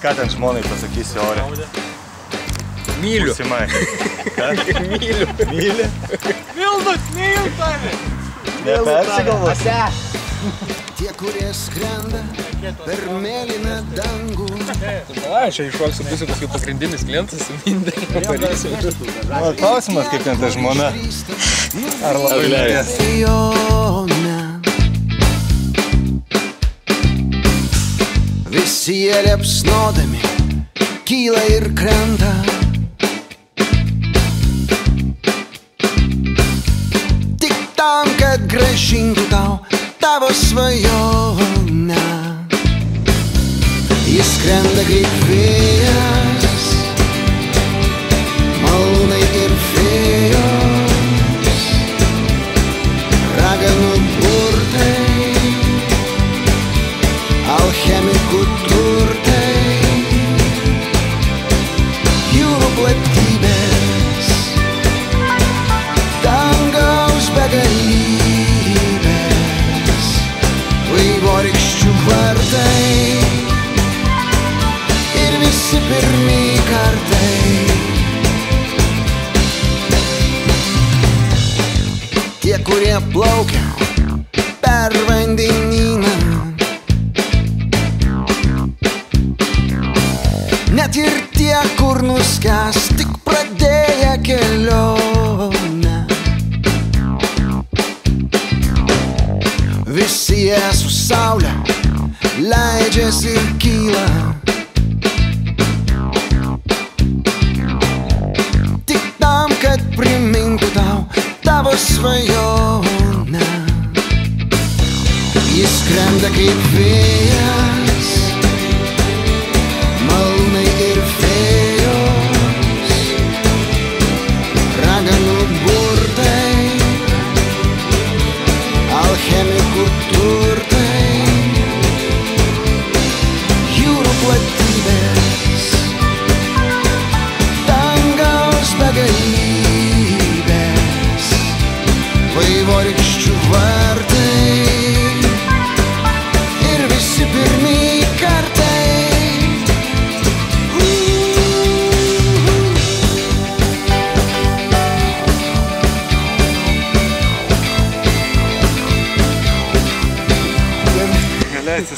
ką ten žmonai pasakysi ore? Myliu. Užsimai. Myliu. Myli? Vilnut, myliu tave. Nepersigalvos. Tie, kurie skrenda per mėlyną dangų. Aš čia išvalgsiu, būsiu paskui pagrindinis klientas, Mindė. O klausimas, kaip ten ta žmona. Ar labai leidės? Visi jie liepsnodami kyla ir krenta. Tik tam, kad grąžintų tau tavo svajonę. Jis skrenda kaip vėjas, malūnai ir fėjos, raganų burtai, alchemikų turtai, jūrų platybės, dangaus begalybės, vaivorykščių vartai ir visi pirmi kartai. Tie, kurie plaukia per vandenyną, net ir tie, kur nuskęs tik pradėję kelionę. Visi jie su saule leidžiasi ir kyla. Tik tam, kad primintų tau tavo svajonę. Jis skrenda kaip vėjas, malūnai ir fėjos, raganų burtai, alchemikų turtai, jūrų platybės, dangaus begalybės, vaivorykščių vartai ir visi pirmi kartai.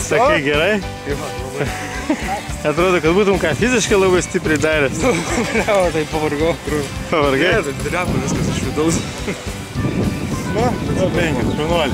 Sakai gerai? Atrodo, kad būtum ką fiziškai labai stipriai daręs. Tai pavargau. Pavargai? Ne, tai drepa viskas iš vidaus. Nu, 11.